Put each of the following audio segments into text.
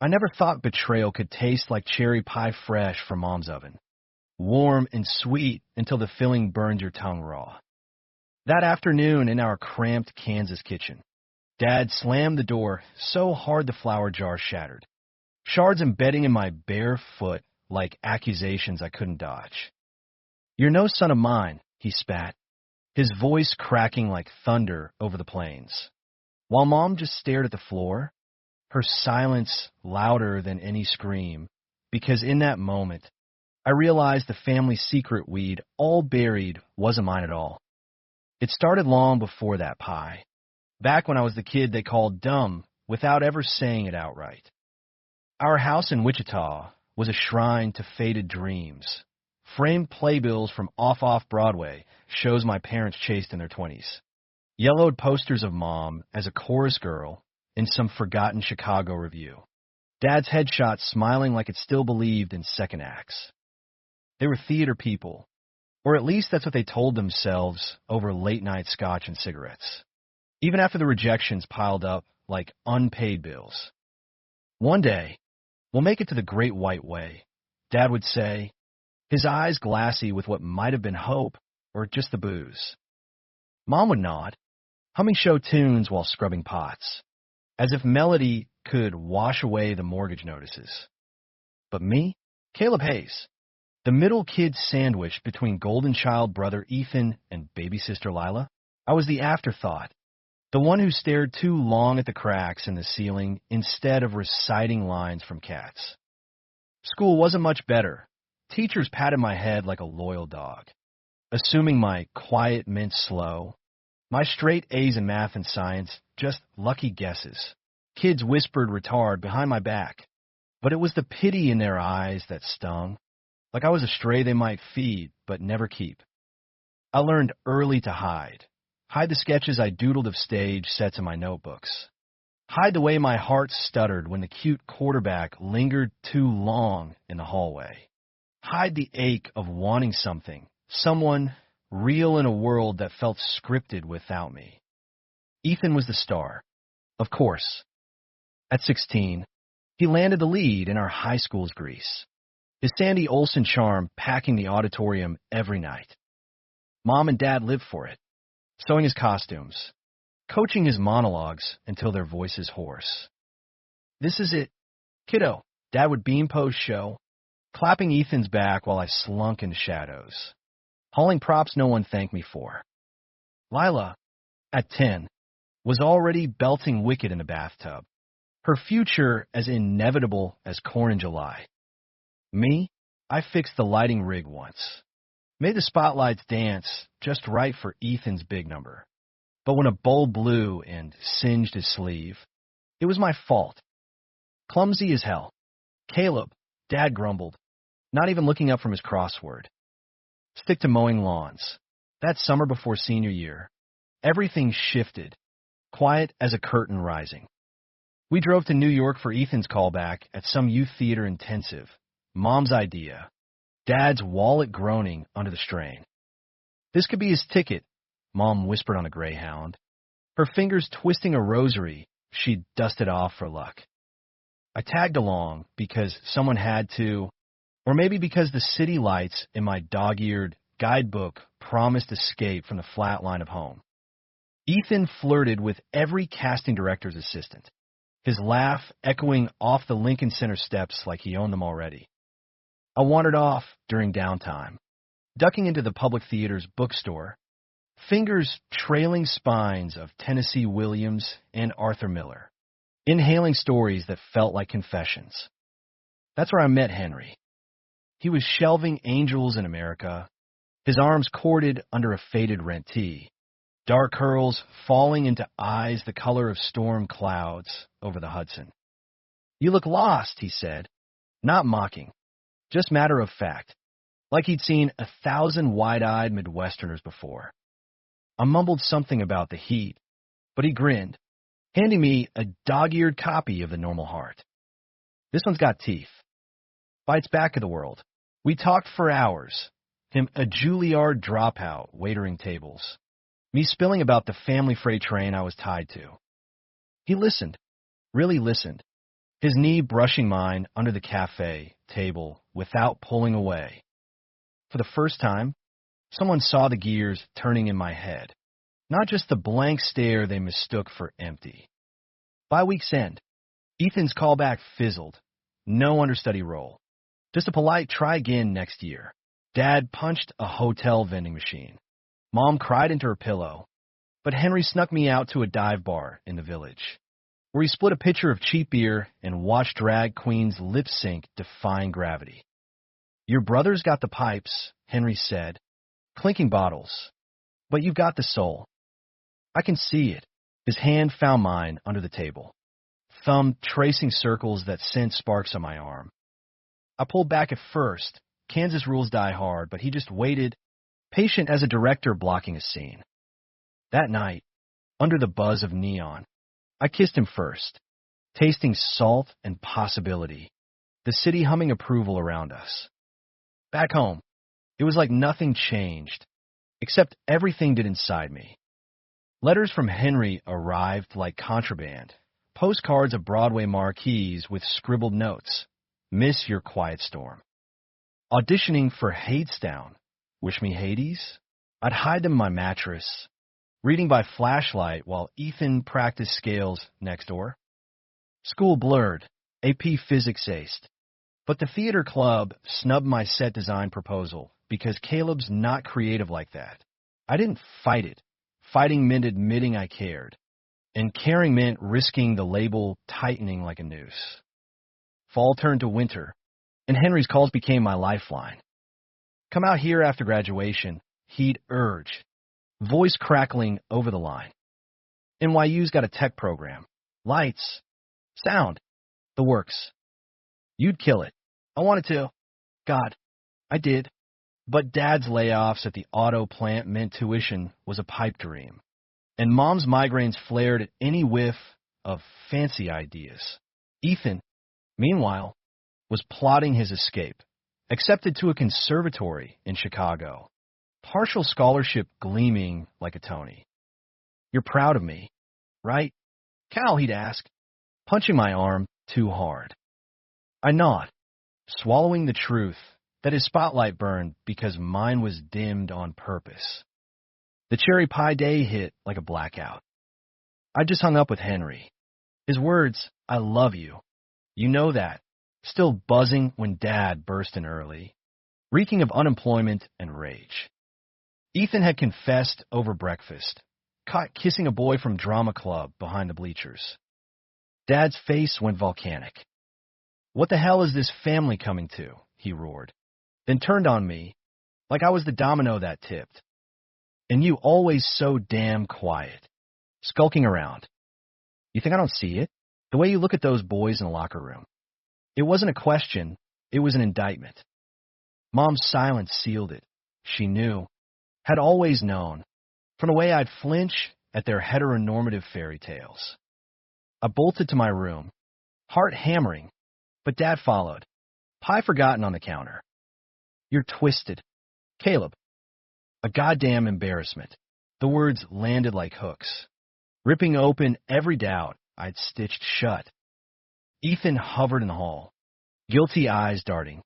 I never thought betrayal could taste like cherry pie fresh from Mom's oven, warm and sweet until the filling burns your tongue raw. That afternoon in our cramped Kansas kitchen, Dad slammed the door so hard the flour jar shattered, shards embedding in my bare foot like accusations I couldn't dodge. "You're no son of mine," he spat, his voice cracking like thunder over the plains. While Mom just stared at the floor, her silence louder than any scream, because in that moment, I realized the family secret we'd all buried wasn't mine at all. It started long before that pie, back when I was the kid they called dumb without ever saying it outright. Our house in Wichita was a shrine to faded dreams. Framed playbills from off-Broadway, shows my parents chased in their 20s. Yellowed posters of Mom as a chorus girl in some forgotten Chicago revue. Dad's headshot smiling like it still believed in second acts. They were theater people, or at least that's what they told themselves over late-night scotch and cigarettes, even after the rejections piled up like unpaid bills. "One day, we'll make it to the Great White Way," Dad would say, his eyes glassy with what might have been hope or just the booze. Mom would nod, humming show tunes while scrubbing pots, as if melody could wash away the mortgage notices. But me, Caleb Hayes, the middle kid sandwiched between golden child brother Ethan and baby sister Lila, I was the afterthought, the one who stared too long at the cracks in the ceiling instead of reciting lines from Cats. School wasn't much better. Teachers patted my head like a loyal dog, assuming my quiet meant slow, my straight A's in math and science just lucky guesses. Kids whispered retard behind my back, but it was the pity in their eyes that stung, like I was a stray they might feed but never keep. I learned early to hide the sketches I doodled of stage sets in my notebooks, hide the way my heart stuttered when the cute quarterback lingered too long in the hallway. Hide the ache of wanting something, someone real in a world that felt scripted without me. Ethan was the star, of course. At 16, he landed the lead in our high school's Grease, his Sandy Olsen charm packing the auditorium every night. Mom and Dad lived for it, sewing his costumes, coaching his monologues until their voices hoarse. "This is it, kiddo," Dad would beam post-show, clapping Ethan's back while I slunk in the shadows, hauling props no one thanked me for. Lila, at 10, was already belting Wicked in the bathtub, her future as inevitable as corn in July. Me, I fixed the lighting rig once, made the spotlights dance just right for Ethan's big number. But when a bulb blew and singed his sleeve, it was my fault. Clumsy as hell. "Caleb," Dad grumbled, not even looking up from his crossword. "Stick to mowing lawns." That summer before senior year, everything shifted, quiet as a curtain rising. We drove to New York for Ethan's callback at some youth theater intensive. Mom's idea. Dad's wallet groaning under the strain. "This could be his ticket," Mom whispered on a Greyhound, her fingers twisting a rosary she'd dusted off for luck. I tagged along because someone had to, or maybe because the city lights in my dog-eared guidebook promised escape from the flat line of home. Ethan flirted with every casting director's assistant, his laugh echoing off the Lincoln Center steps like he owned them already. I wandered off during downtime, ducking into the public theater's bookstore, fingers trailing spines of Tennessee Williams and Arthur Miller, inhaling stories that felt like confessions. That's where I met Henry. He was shelving Angels in America, his arms corded under a faded rent tee, dark curls falling into eyes the color of storm clouds over the Hudson. "You look lost," he said, not mocking, just matter of fact, like he'd seen 1,000 wide-eyed Midwesterners before. I mumbled something about the heat, but he grinned, handing me a dog-eared copy of The Normal Heart. "This one's got teeth. Bites back of the world." We talked for hours, him a Juilliard dropout waitering tables, me spilling about the family freight train I was tied to. He listened, really listened, his knee brushing mine under the cafe table without pulling away. For the first time, someone saw the gears turning in my head, not just the blank stare they mistook for empty. By week's end, Ethan's callback fizzled. No understudy role. Just a polite try again next year. Dad punched a hotel vending machine. Mom cried into her pillow. But Henry snuck me out to a dive bar in the village, where he split a pitcher of cheap beer and watched drag queens lip sync defying gravity. Your brother's got the pipes, Henry said, clinking bottles. But you've got the soul. I can see it. His hand found mine under the table, thumb tracing circles that sent sparks on my arm. I pulled back at first. Kansas rules die hard, but he just waited, patient as a director blocking a scene. That night, under the buzz of neon, I kissed him first, tasting salt and possibility, the city humming approval around us. Back home, it was like nothing changed, except everything did inside me. Letters from Henry arrived like contraband, postcards of Broadway marquees with scribbled notes. Miss your quiet storm. Auditioning for Hadestown. Wish me Hades? I'd hide them in my mattress, reading by flashlight while Ethan practiced scales next door. School blurred, AP physics aced, but the theater club snubbed my set design proposal because Caleb's not creative like that. I didn't fight it. Fighting meant admitting I cared, and caring meant risking the label tightening like a noose. Fall turned to winter, and Henry's calls became my lifeline. Come out here after graduation, he'd urge, voice crackling over the line. NYU's got a tech program. Lights. Sound. The works. You'd kill it. I wanted to. God, I did. But Dad's layoffs at the auto plant meant tuition was a pipe dream. And Mom's migraines flared at any whiff of fancy ideas. Ethan, meanwhile, was plotting his escape. Accepted to a conservatory in Chicago. Partial scholarship gleaming like a Tony. You're proud of me, right? Cal, he'd ask, punching my arm too hard. I nod, swallowing the truth that his spotlight burned because mine was dimmed on purpose. The cherry pie day hit like a blackout. I just hung up with Henry. His words, I love you. You know that. Still buzzing when Dad burst in early, reeking of unemployment and rage. Ethan had confessed over breakfast, caught kissing a boy from drama club behind the bleachers. Dad's face went volcanic. What the hell is this family coming to? He roared, then turned on me like I was the domino that tipped. And you always so damn quiet, skulking around. You think I don't see it? The way you look at those boys in the locker room. It wasn't a question, it was an indictment. Mom's silence sealed it. She knew, had always known, from the way I'd flinch at their heteronormative fairy tales. I bolted to my room, heart hammering, but Dad followed, pie forgotten on the counter. You're twisted. Caleb. A goddamn embarrassment. The words landed like hooks, ripping open every doubt I'd stitched shut. Ethan hovered in the hall, guilty eyes darting,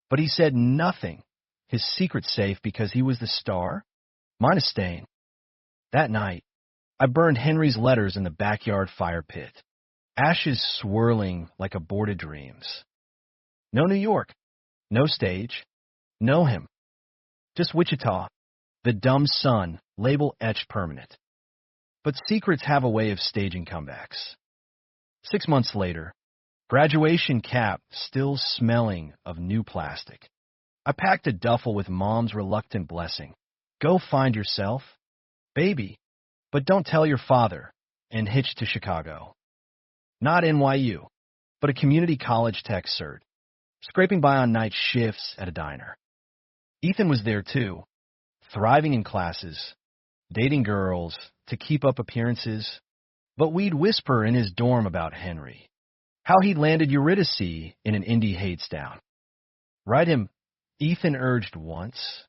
but he said nothing. His secret safe because he was the star? Mine a stain. That night, I burned Henry's letters in the backyard fire pit, ashes swirling like aborted dreams. No New York, no stage, no him. Just Wichita, the dumb son, label etched permanent. But secrets have a way of staging comebacks. 6 months later, graduation cap still smelling of new plastic. I packed a duffel with Mom's reluctant blessing. Go find yourself, baby, but don't tell your father, and hitched to Chicago. Not NYU, but a community college tech cert, scraping by on night shifts at a diner. Ethan was there too, thriving in classes, dating girls to keep up appearances, but we'd whisper in his dorm about Henry. How he'd landed Eurydice in an indie Hadestown. Write him, Ethan urged once.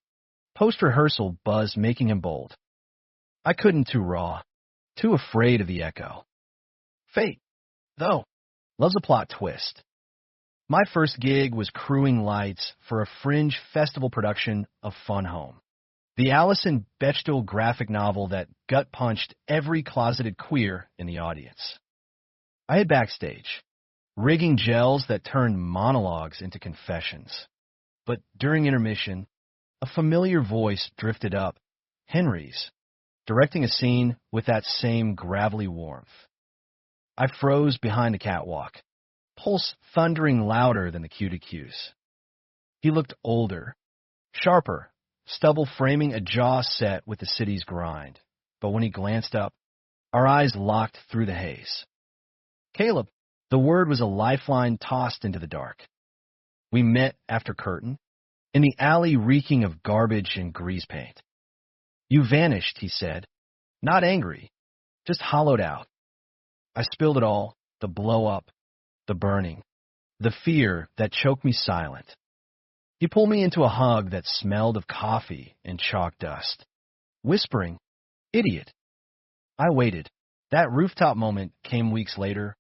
Post-rehearsal buzz making him bold. I couldn't too raw, too afraid of the echo. Fate, though, Loves a plot twist. My first gig was crewing lights for a fringe festival production of Fun Home, the Alison Bechdel graphic novel that gut-punched every closeted queer in the audience. I hid backstage, rigging gels that turned monologues into confessions. But during intermission, a familiar voice drifted up, Henry's, directing a scene with that same gravelly warmth. I froze behind the catwalk, pulse thundering louder than the cue to cues. He looked older, sharper, stubble framing a jaw set with the city's grind. But when he glanced up, our eyes locked through the haze. Caleb, the word was a lifeline tossed into the dark. We met after curtain, in the alley reeking of garbage and grease paint. You vanished, he said, not angry, just hollowed out. I spilled it all, the blow-up, the burning, the fear that choked me silent. He pulled me into a hug that smelled of coffee and chalk dust, whispering, "Idiot." I waited. That rooftop moment came weeks later,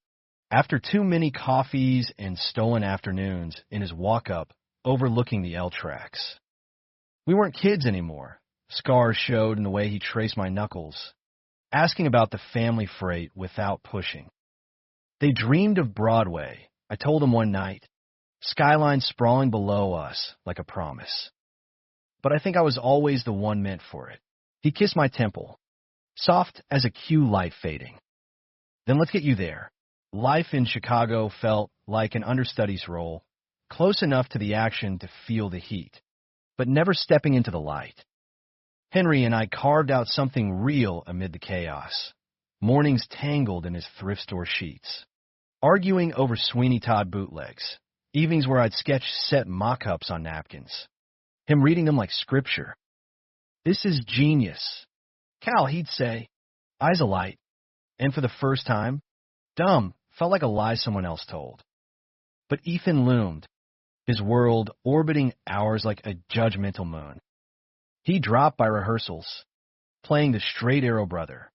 after too many coffees and stolen afternoons in his walk-up overlooking the L tracks. We weren't kids anymore. Scars showed in the way he traced my knuckles, asking about the family freight without pushing. They dreamed of Broadway, I told him one night, skyline sprawling below us like a promise. But I think I was always the one meant for it. He kissed my temple, soft as a cue light fading. Then let's get you there. Life in Chicago felt like an understudy's role, close enough to the action to feel the heat, but never stepping into the light. Henry and I carved out something real amid the chaos. Mornings tangled in his thrift store sheets, arguing over Sweeney Todd bootlegs, evenings where I'd sketch set mock-ups on napkins, him reading them like scripture. This is genius. Cal, he'd say, eyes alight, and for the first time, dumb felt like a lie someone else told. But Ethan loomed, his world orbiting ours like a judgmental moon. He dropped by rehearsals, playing the straight arrow brother,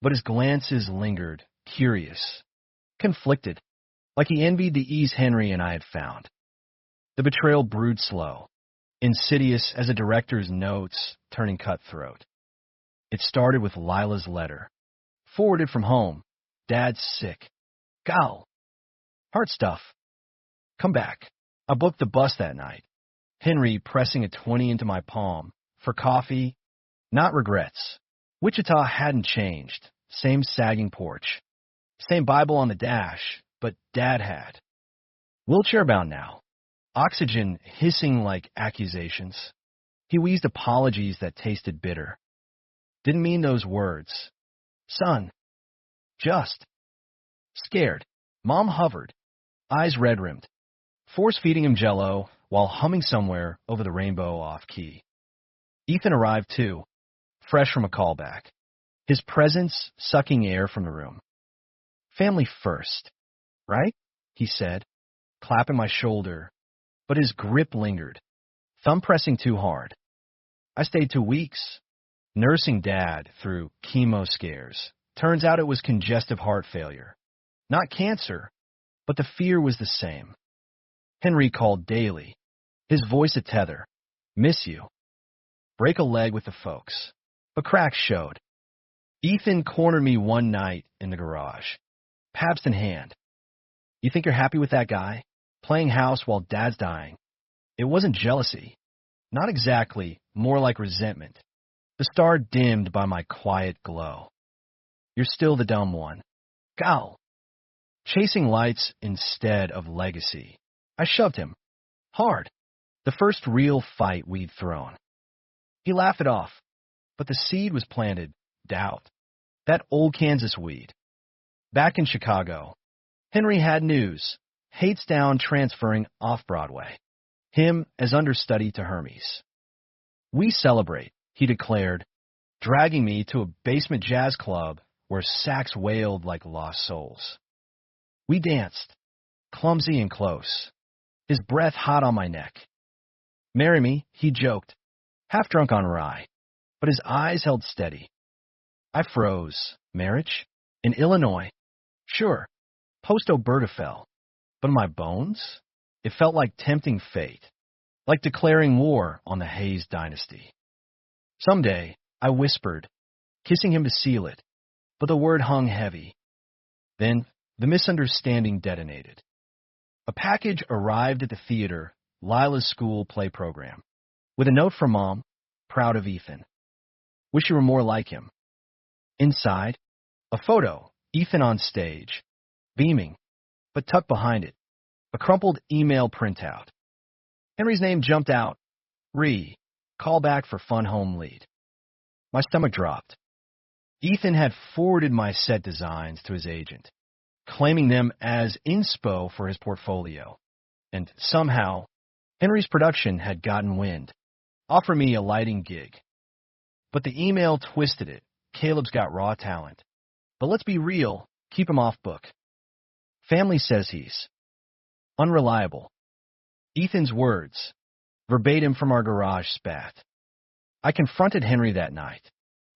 but his glances lingered, curious, conflicted, like he envied the ease Henry and I had found. The betrayal brewed slow, insidious as a director's notes turning cutthroat. It started with Lila's letter, forwarded from home. Dad's sick. Gal. Heart stuff. Come back. I booked the bus that night. Henry pressing a 20 into my palm. For coffee, not regrets. Wichita hadn't changed. Same sagging porch. Same Bible on the dash, but Dad had. Wheelchair-bound now. Oxygen hissing like accusations. He wheezed apologies that tasted bitter. Didn't mean those words. Son. Just. Scared. Mom hovered. Eyes red-rimmed. Force-feeding him Jell-O while humming somewhere over the rainbow off-key. Ethan arrived too, fresh from a callback, his presence sucking air from the room. Family first, right? He said, clapping my shoulder, but his grip lingered, thumb pressing too hard. I stayed 2 weeks, nursing Dad through chemo scares. Turns out it was congestive heart failure. Not cancer, but the fear was the same. Henry called daily, his voice a tether. Miss you. Break a leg with the folks. But cracks showed. Ethan cornered me one night in the garage, Pabst in hand. You think you're happy with that guy? Playing house while Dad's dying. It wasn't jealousy. Not exactly, more like resentment. The star dimmed by my quiet glow. You're still the dumb one. Gal. Chasing lights instead of legacy. I shoved him. Hard. The first real fight we'd thrown. He laughed it off, but the seed was planted, doubt. That old Kansas weed. Back in Chicago, Henry had news. Hates down transferring off-Broadway. Him as understudy to Hermes. We celebrate, he declared, dragging me to a basement jazz club where sax wailed like lost souls. We danced, clumsy and close, his breath hot on my neck. Marry me, he joked, half drunk on rye, but his eyes held steady. I froze. Marriage? In Illinois? Sure. Post Oberta fell, but in my bones, it felt like tempting fate, like declaring war on the Hayes dynasty. Someday, I whispered, kissing him to seal it, but the word hung heavy. Then, the misunderstanding detonated. A package arrived at the theater, Lila's school play program, with a note from Mom, proud of Ethan. Wish you were more like him. Inside, a photo, Ethan on stage, beaming, but tucked behind it, a crumpled email printout. Henry's name jumped out. Call back for fun home lead. My stomach dropped. Ethan had forwarded my set designs to his agent, claiming them as inspo for his portfolio. And somehow, Henry's production had gotten wind, offering me a lighting gig. But the email twisted it. Caleb's got raw talent. But let's be real, keep him off book. Family says he's unreliable. Ethan's words, verbatim from our garage spat. I confronted Henry that night.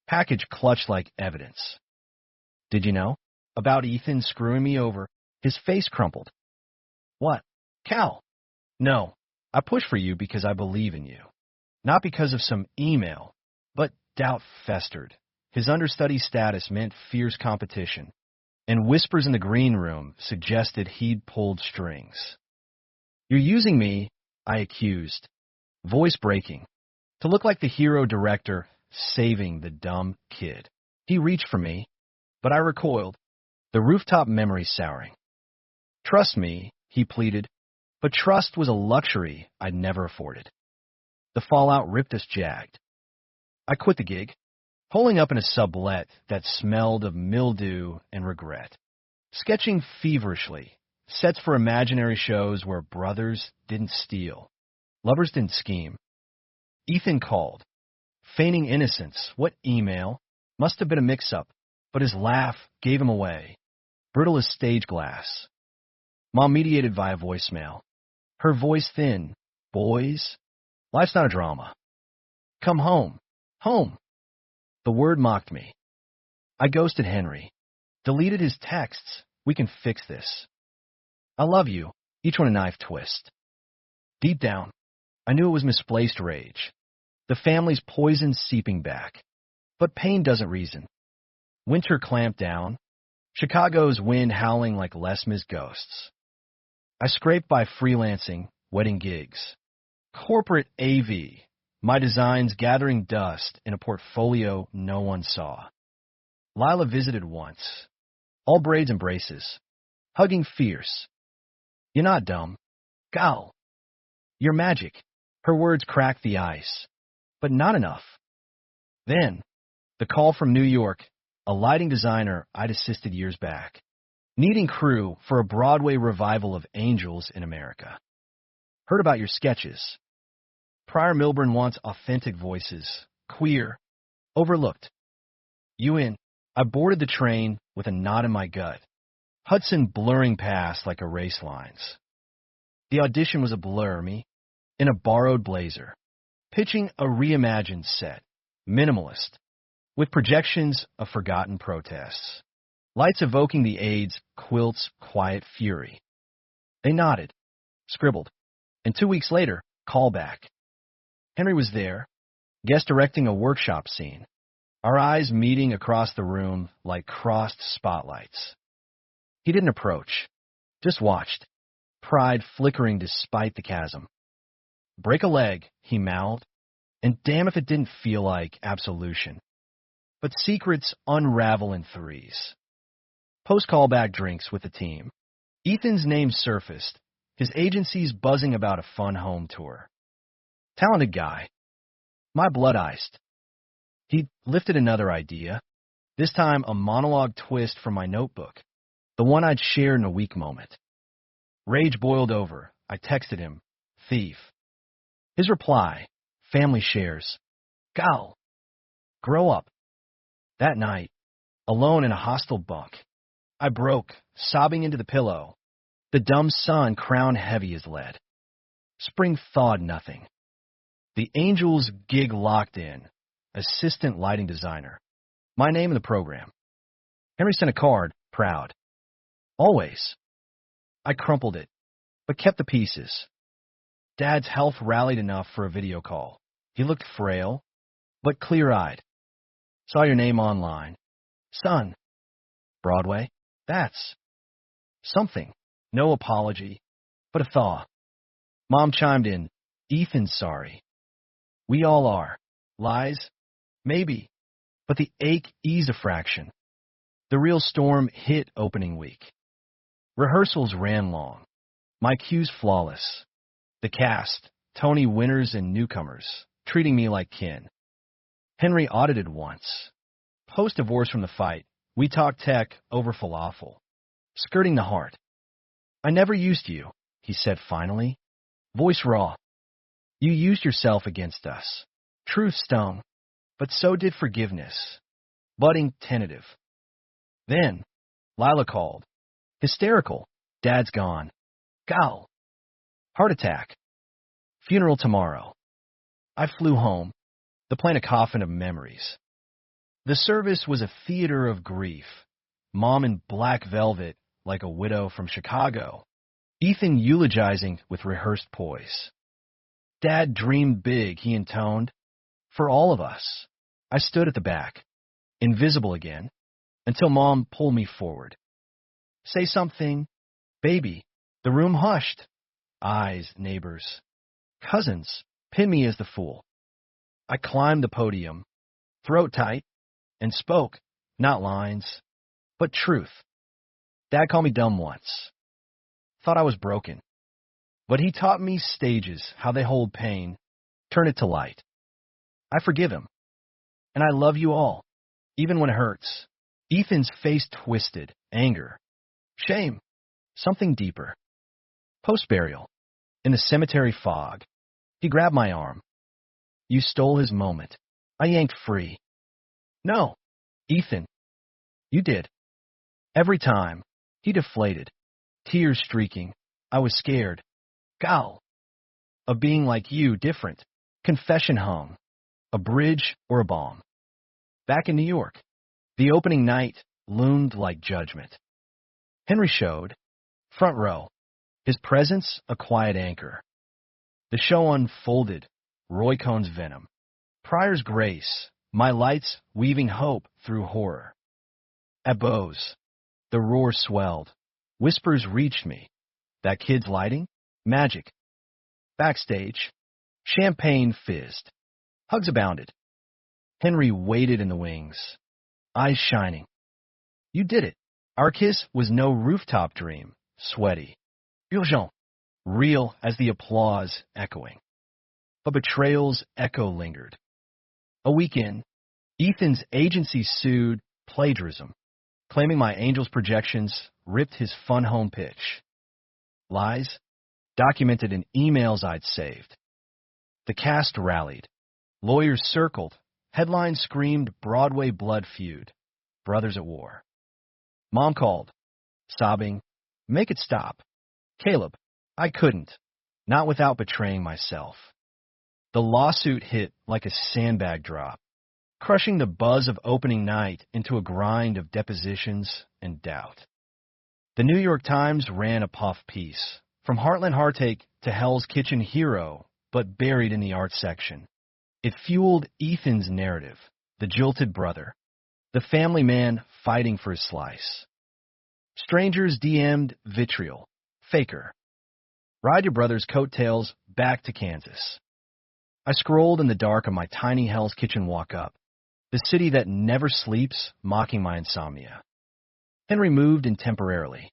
Package clutched like evidence. Did you know? About Ethan screwing me over. His face crumpled. What? Cal? No, I push for you because I believe in you. Not because of some email, but doubt festered. His understudy status meant fierce competition, and whispers in the green room suggested he'd pulled strings. You're using me, I accused, voice breaking, to look like the hero director saving the dumb kid. He reached for me, but I recoiled, the rooftop memory souring. Trust me, he pleaded, but trust was a luxury I'd never afforded. The fallout ripped us jagged. I quit the gig, holing up in a sublet that smelled of mildew and regret, sketching feverishly, sets for imaginary shows where brothers didn't steal, lovers didn't scheme. Ethan called, feigning innocence. What email? Must have been a mix-up, but his laugh gave him away, brittle as stage glass. Mom mediated via voicemail, her voice thin. Boys, life's not a drama. Come home. Home. The word mocked me. I ghosted Henry, deleted his texts. We can fix this. I love you, each one a knife twist. Deep down, I knew it was misplaced rage, the family's poison seeping back. But pain doesn't reason. Winter clamped down, Chicago's wind howling like Les Mis ghosts. I scraped by freelancing, wedding gigs, corporate AV, my designs gathering dust in a portfolio no one saw. Lila visited once, all braids and braces, hugging fierce. You're not dumb. Gal. You're magic. Her words cracked the ice, but not enough. Then, the call from New York, a lighting designer I'd assisted years back, needing crew for a Broadway revival of Angels in America. Heard about your sketches. Prior Milburn wants authentic voices, queer, overlooked. You in. I boarded the train with a knot in my gut, Hudson blurring past like erase lines. The audition was a blur, me, in a borrowed blazer, pitching a reimagined set, minimalist, with projections of forgotten protests, lights evoking the AIDS quilt's quiet fury. They nodded, scribbled, and 2 weeks later, call back. Henry was there, guest directing a workshop scene, our eyes meeting across the room like crossed spotlights. He didn't approach, just watched, pride flickering despite the chasm. Break a leg, he mouthed, and damn if it didn't feel like absolution. But secrets unravel in threes. Post-callback drinks with the team. Ethan's name surfaced, his agency's buzzing about a fun home tour. Talented guy. My blood iced. He lifted another idea, this time a monologue twist from my notebook, the one I'd shared in a weak moment. Rage boiled over. I texted him, thief. His reply, family shares. Gal. Grow up. That night, alone in a hostile bunk, I broke, sobbing into the pillow, the dumb sun crown heavy as lead. Spring thawed nothing. The Angels gig locked in, assistant lighting designer. My name in the program. Henry sent a card, proud. Always. I crumpled it, but kept the pieces. Dad's health rallied enough for a video call. He looked frail, but clear-eyed. Saw your name online. Son. Broadway? That's something. No apology, but a thaw. Mom chimed in. Ethan's sorry. We all are. Lies? Maybe. But the ache eased a fraction. The real storm hit opening week. Rehearsals ran long. My cues flawless. The cast, Tony winners and newcomers, treating me like kin. Henry audited once. Post-divorce from the fight, we talked tech over falafel. Skirting the heart. I never used you, he said finally. Voice raw. You used yourself against us. Truth stung, but so did forgiveness. Budding tentative. Then, Lila called. Hysterical. Dad's gone. Gal. Heart attack. Funeral tomorrow. I flew home. The plane a coffin of memories. The service was a theater of grief. Mom in black velvet, like a widow from Chicago. Ethan eulogizing with rehearsed poise. Dad dreamed big, he intoned. For all of us. I stood at the back, invisible again, until Mom pulled me forward. Say something. Baby. The room hushed. Eyes, neighbors. Cousins, pin me as the fool. I climbed the podium, throat tight, and spoke, not lines, but truth. Dad called me dumb once. Thought I was broken. But he taught me stages, how they hold pain, turn it to light. I forgive him. And I love you all, even when it hurts. Ethan's face twisted, anger, shame, something deeper. Post-burial, in the cemetery fog, he grabbed my arm. You stole his moment. I yanked free. No, Ethan, you did. Every time, he deflated, tears streaking. I was scared. Gal. Of being like you, different. Confession hung. A bridge or a bomb. Back in New York, the opening night loomed like judgment. Henry showed, front row, his presence a quiet anchor. The show unfolded, Roy Cohn's venom. Pryor's grace, my lights weaving hope through horror. At Bose, the roar swelled. Whispers reached me. That kid's lighting? Magic. Backstage, champagne fizzed. Hugs abounded. Henry waited in the wings, eyes shining. You did it. Our kiss was no rooftop dream, sweaty. Urgent, real as the applause echoing. But betrayal's echo lingered. A week in, Ethan's agency sued plagiarism, claiming my angel's projections ripped his fun home pitch. Lies, documented in emails I'd saved. The cast rallied. Lawyers circled. Headlines screamed Broadway blood feud. Brothers at war. Mom called, sobbing, make it stop. Caleb, I couldn't. Not without betraying myself. The lawsuit hit like a sandbag drop, crushing the buzz of opening night into a grind of depositions and doubt. The New York Times ran a puff piece, from Heartland Heartache to Hell's Kitchen hero, but buried in the art section. It fueled Ethan's narrative, the jilted brother, the family man fighting for his slice. Strangers DM'd vitriol, faker. Ride your brother's coattails back to Kansas. I scrolled in the dark of my tiny Hell's Kitchen walk-up, the city that never sleeps, mocking my insomnia. Henry moved in temporarily,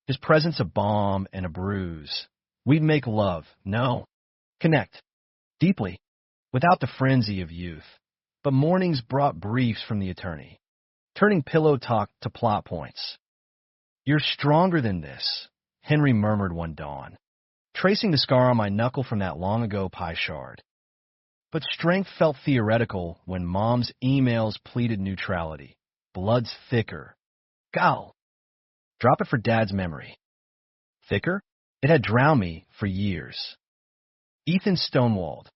his presence a balm and a bruise. We'd make love, no, connect, deeply, without the frenzy of youth. But mornings brought briefs from the attorney, turning pillow talk to plot points. You're stronger than this, Henry murmured one dawn, tracing the scar on my knuckle from that long-ago pie shard. But strength felt theoretical when Mom's emails pleaded neutrality. Blood's thicker. Gal. Drop it for Dad's memory. Thicker? It had drowned me for years. Ethan stonewalled.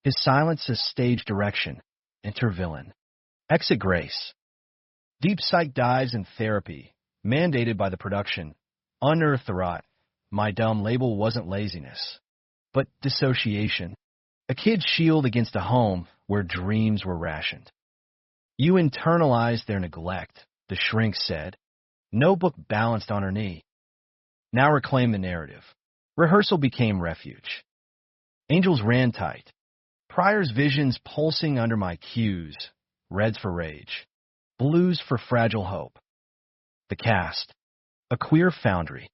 His silence a stage direction. Enter villain. Exit grace. Deep psych dives and therapy, mandated by the production, unearthed the rot. my dumb label wasn't laziness, but dissociation. A kid's shield against a home where dreams were rationed. You internalized their neglect, the shrink said. Notebook balanced on her knee. Now reclaim the narrative. Rehearsal became refuge. Angels ran tight. Pryor's visions pulsing under my cues. Reds for rage. Blues for fragile hope. The cast. A queer foundry.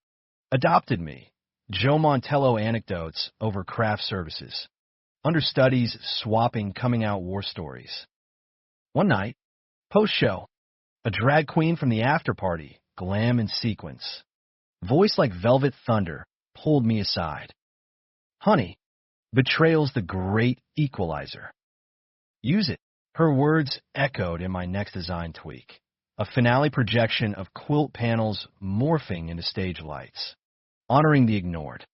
Adopted me. Joe Montello anecdotes over craft services. Understudies swapping coming-out war stories. One night, post-show, a drag queen from the after-party, glam and sequins. Voice like velvet thunder pulled me aside. Honey, betrayal's the great equalizer. Use it. Her words echoed in my next design tweak. A finale projection of quilt panels morphing into stage lights. Honoring the ignored.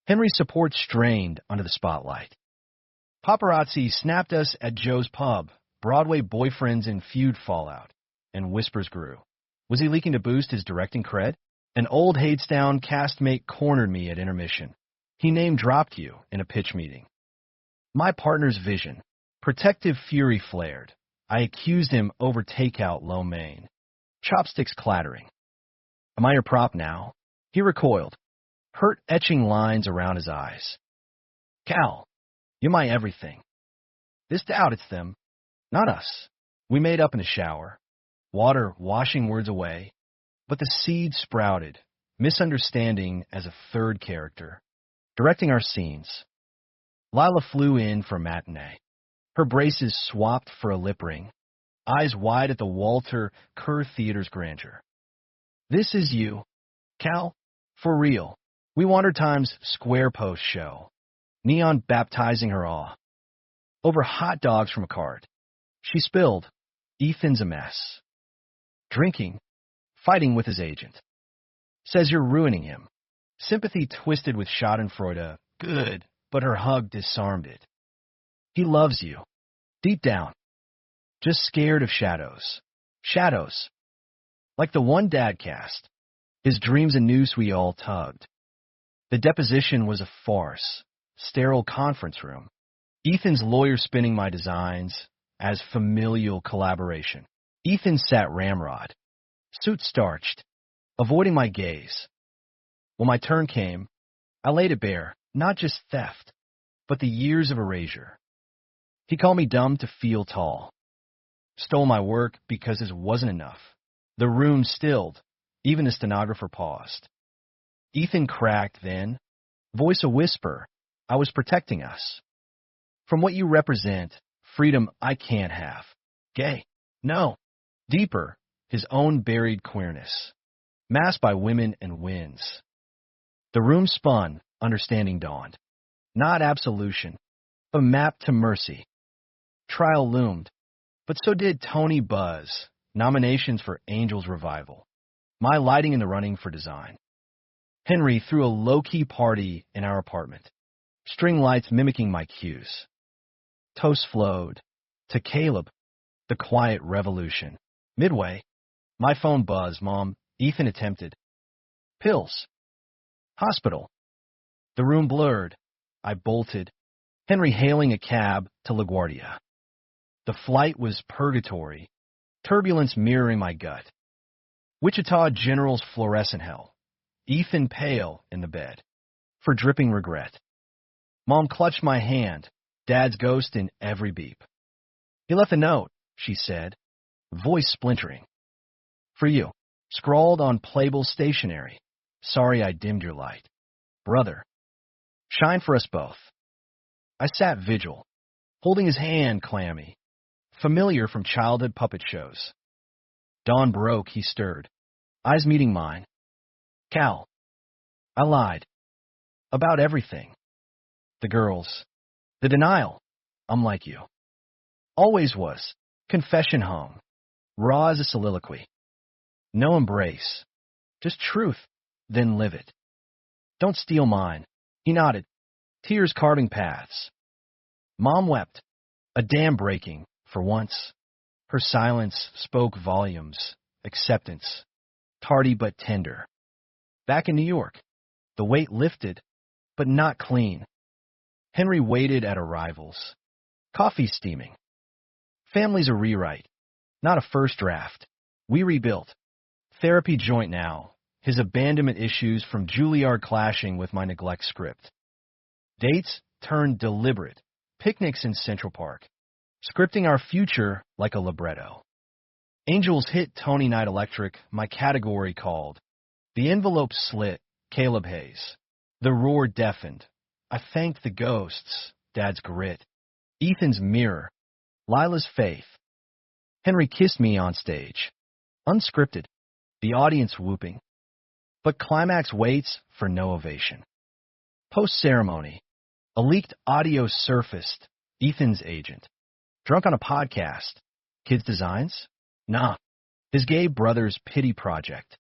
Henry's support strained under the spotlight. Paparazzi snapped us at Joe's pub, Broadway boyfriends in feud fallout, and whispers grew. Was he leaking to boost his directing cred? An old Hadestown castmate cornered me at intermission. He name-dropped you in a pitch meeting. My partner's vision. Protective fury flared. I accused him over takeout lo mein. Chopsticks clattering. Am I your prop now? He recoiled, hurt etching lines around his eyes. Cal, you're my everything. This doubt, it's them, not us. We made up in the shower, water washing words away, but the seed sprouted, misunderstanding as a third character, directing our scenes. Lila flew in for matinee. Her braces swapped for a lip ring, eyes wide at the Walter Kerr Theater's grandeur. This is you, Cal, for real. We Wander Time's Square Post show. Neon baptizing her awe. Over hot dogs from a cart. She spilled. Ethan's a mess. Drinking. Fighting with his agent. Says you're ruining him. Sympathy twisted with schadenfreude. Good, but her hug disarmed it. He loves you. Deep down. Just scared of shadows. Shadows. Like the one dad cast. His dreams a noose we all tugged. The deposition was a farce. Sterile conference room. Ethan's lawyer spinning my designs as familial collaboration. Ethan sat ramrod. Suit starched. Avoiding my gaze. When my turn came, I laid it bare. Not just theft, but the years of erasure. He called me dumb to feel tall. Stole my work because it wasn't enough. The room stilled. Even the stenographer paused. Ethan cracked then. Voice a whisper. I was protecting us. From what you represent, freedom I can't have. Gay. No. Deeper. His own buried queerness. Masked by women and winds. The room spun. Understanding dawned. Not absolution. A map to mercy. Trial loomed. But so did Tony Buzz. Nominations for Angels Revival. My lighting in the running for design. Henry threw a low-key party in our apartment. String lights mimicking my cues. Toast flowed. To Caleb, the quiet revolution. Midway, my phone buzzed. Mom, Ethan attempted. Pills. Hospital. The room blurred. I bolted. Henry hailing a cab to LaGuardia. The flight was purgatory. Turbulence mirroring my gut. Wichita General's fluorescent hell. Ethan pale in the bed. For dripping regret. Mom clutched my hand. Dad's ghost in every beep. He left a note, she said. Voice splintering. For you. Scrawled on playable stationery. Sorry I dimmed your light. Brother. Shine for us both. I sat vigil. Holding his hand clammy. Familiar from childhood puppet shows. Dawn broke, he stirred. Eyes meeting mine. Cal. I lied. About everything. The girls. The denial. I'm like you. Always was. Confession hung. Raw as a soliloquy. No embrace. Just truth. Then live it. Don't steal mine. He nodded. Tears carving paths. Mom wept. A dam breaking, for once. Her silence spoke volumes. Acceptance. Tardy but tender. Back in New York. The weight lifted, but not clean. Henry waited at arrivals. Coffee steaming. Family's a rewrite, not a first draft. We rebuilt. Therapy joint now. His abandonment issues from Juilliard clashing with my neglect script. Dates turned deliberate. Picnics in Central Park. Scripting our future like a libretto. Angels hit Tony Night Electric, my category called. The envelope slit, Caleb Hayes. The roar deafened. I thanked the ghosts, Dad's grit. Ethan's mirror. Lila's faith. Henry kissed me on stage. Unscripted. The audience whooping. But climax waits for no ovation. Post-ceremony. A leaked audio surfaced. Ethan's agent. Drunk on a podcast. Kids' designs? Nah. His gay brother's pity project.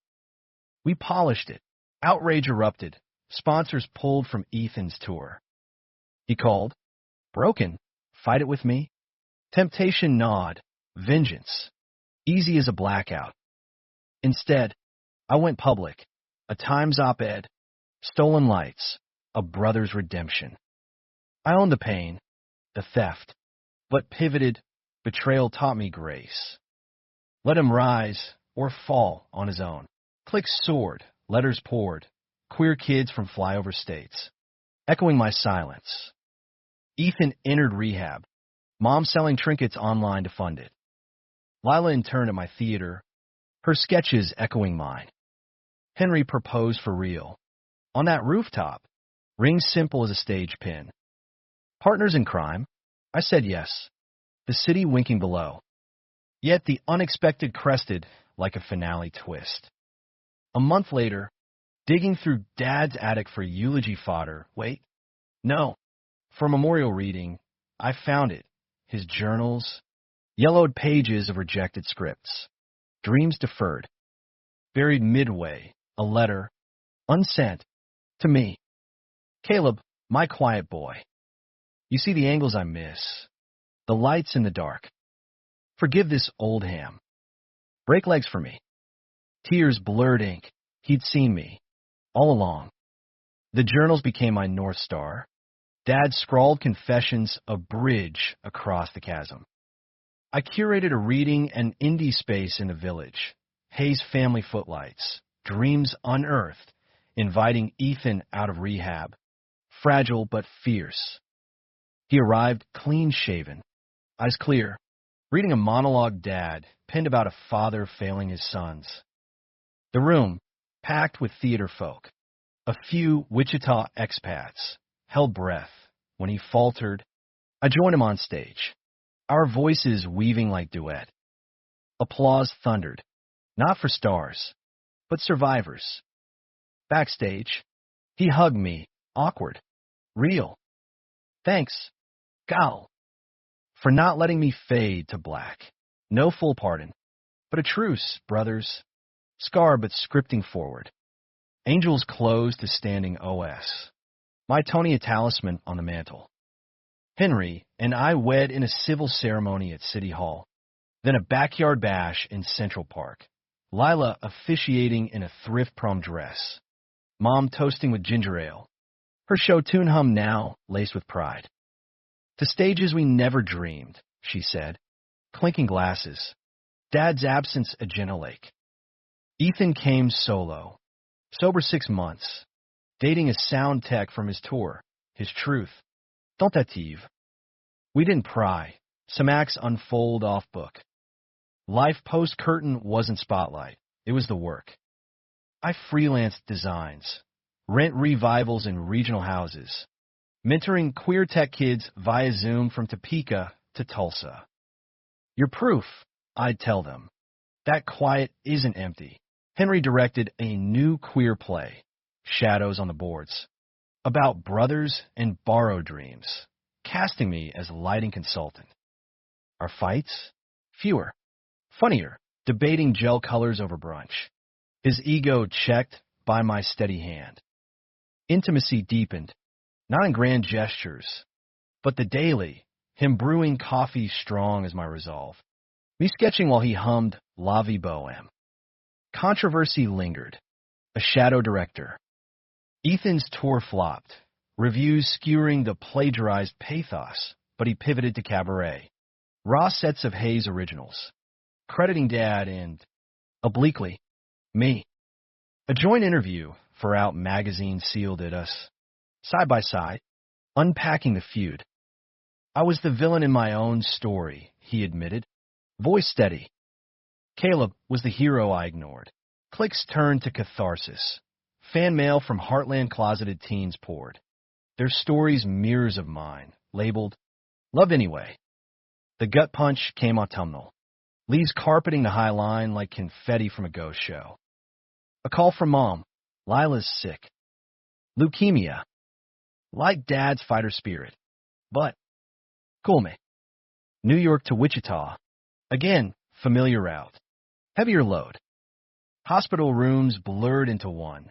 We polished it. Outrage erupted. Sponsors pulled from Ethan's tour. He called. Broken. Fight it with me. Temptation gnawed. Vengeance. Easy as a blackout. Instead, I went public. A Times op-ed. Stolen lights. A brother's redemption. I owned the pain. The theft. But pivoted. Betrayal taught me grace. Let him rise or fall on his own. Clicks soared. Letters poured. Queer kids from flyover states. Echoing my silence. Ethan entered rehab. Mom selling trinkets online to fund it. Lila interned at my theater. Her sketches echoing mine. Henry proposed for real. On that rooftop. Ring simple as a stage pin. Partners in crime? I said yes. The city winking below. Yet the unexpected crested like a finale twist. A month later, digging through Dad's attic for eulogy fodder. Wait, no. For a memorial reading, I found it. His journals, yellowed pages of rejected scripts, dreams deferred. Buried midway, a letter, unsent, to me. Caleb, my quiet boy. You see the angles I miss, the lights in the dark. Forgive this old ham. Break legs for me. Tears blurred ink. He'd seen me. All along. The journals became my North Star. Dad scrawled confessions, a bridge across the chasm. I curated a reading and indie space in the village. Hayes family footlights. Dreams unearthed. Inviting Ethan out of rehab. Fragile but fierce. He arrived clean-shaven. Eyes clear. Reading a monologue Dad penned about a father failing his sons. The room, packed with theater folk. A few Wichita expats held breath. When he faltered, I joined him on stage. Our voices weaving like duet. Applause thundered. Not for stars, but survivors. Backstage, he hugged me, awkward, real. Thanks, Gal, for not letting me fade to black. No full pardon, but a truce, brothers. Scar but scripting forward. Angels closed to standing OS. My Tony a talisman on the mantle. Henry and I wed in a civil ceremony at City Hall. Then a backyard bash in Central Park. Lila officiating in a thrift prom dress. Mom toasting with ginger ale. Her show tune hum now, laced with pride. To stages we never dreamed, she said. Clinking glasses. Dad's absence a gentle lake. Ethan came solo. Sober 6 months. Dating a sound tech from his tour. His truth. Tentative. We didn't pry. Some acts unfold off book. Life post-curtain wasn't spotlight. It was the work. I freelanced designs. Rent revivals in regional houses. Mentoring queer tech kids via Zoom from Topeka to Tulsa. You're proof, I'd tell them. That quiet isn't empty. Henry directed a new queer play, Shadows on the Boards, about brothers and borrowed dreams, casting me as lighting consultant. Our fights? Fewer. Funnier, debating gel colors over brunch. His ego checked by my steady hand. Intimacy deepened, not in grand gestures, but the daily, him brewing coffee strong as my resolve. Me sketching while he hummed La Vie Boheme. Controversy lingered. A shadow director. Ethan's tour flopped, reviews skewering the plagiarized pathos, but he pivoted to cabaret. Raw sets of Hayes originals, crediting Dad and, obliquely, me. A joint interview for Out magazine sealed it us, side by side, unpacking the feud. I was the villain in my own story, he admitted, voice steady. Caleb was the hero I ignored. Clicks turned to catharsis. Fan mail from Heartland closeted teens poured. Their stories mirrors of mine, labeled, Loved Anyway. The gut punch came autumnal. Leaves carpeting the high line like confetti from a ghost show. A call from Mom. Lila's sick. Leukemia. Like Dad's fighter spirit. But, cool me. New York to Wichita. Again, familiar route. Heavier load. Hospital rooms blurred into one.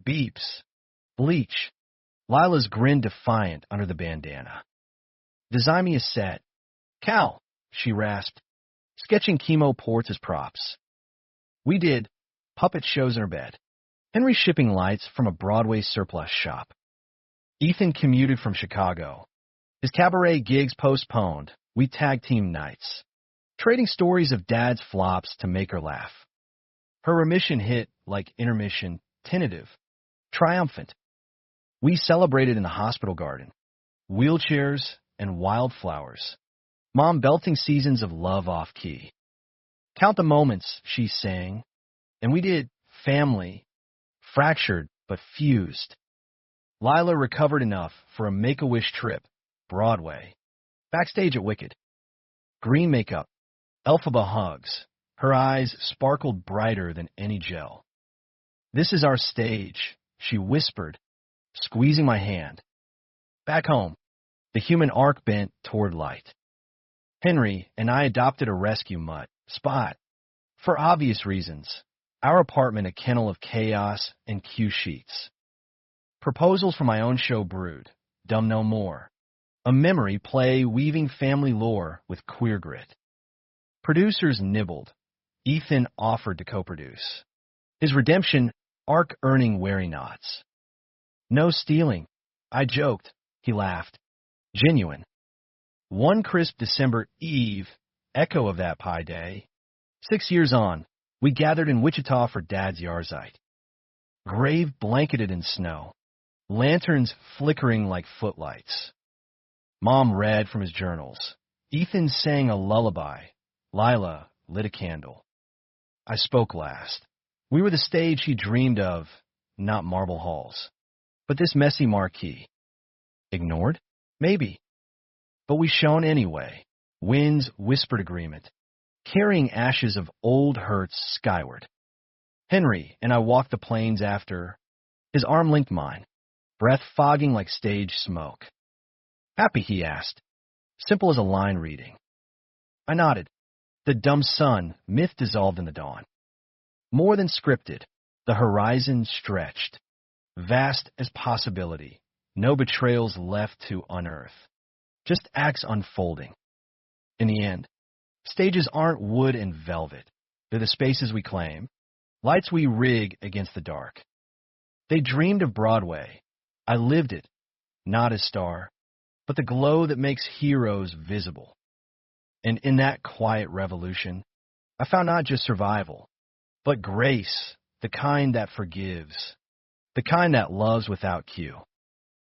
Beeps. Bleach. Lila's grin defiant under the bandana. Design me a set. Cal, she rasped, sketching chemo ports as props. We did puppet shows in her bed. Henry shipping lights from a Broadway surplus shop. Ethan commuted from Chicago. His cabaret gigs postponed. We tag team nights, trading stories of Dad's flops to make her laugh. Her remission hit like intermission, tentative, triumphant. We celebrated in the hospital garden, wheelchairs and wildflowers. Mom belting seasons of love off-key. Count the moments, she sang, and we did family, fractured but fused. Lila recovered enough for a Make-A-Wish trip, Broadway. Backstage at Wicked. Green makeup, Elphaba hugs. Her eyes sparkled brighter than any gel. This is our stage, she whispered, squeezing my hand. Back home, the human arc bent toward light. Henry and I adopted a rescue mutt, Spot. For obvious reasons, our apartment a kennel of chaos and cue sheets. Proposals for my own show brewed, Dumb No More. A memory play weaving family lore with queer grit. Producers nibbled. Ethan offered to co-produce. His redemption, arc earning wary knots. No stealing. I joked. He laughed. Genuine. One crisp December Eve, echo of that Pi Day. 6 years on, we gathered in Wichita for Dad's Yarzite. Grave blanketed in snow. Lanterns flickering like footlights. Mom read from his journals. Ethan sang a lullaby. Lila lit a candle. I spoke last. We were the stage he dreamed of, not marble halls. But this messy marquee. Ignored? Maybe. But we shone anyway. Winds whispered agreement, carrying ashes of old hurts skyward. Henry and I walked the plains after. His arm linked mine, breath fogging like stage smoke. Happy, he asked. Simple as a line reading. I nodded. The dumb sun, myth dissolved in the dawn. More than scripted, the horizon stretched. Vast as possibility, no betrayals left to unearth. Just acts unfolding. In the end, stages aren't wood and velvet. They're the spaces we claim, lights we rig against the dark. They dreamed of Broadway. I lived it, not as star, but the glow that makes heroes visible. And in that quiet revolution, I found not just survival, but grace, the kind that forgives, the kind that loves without cue.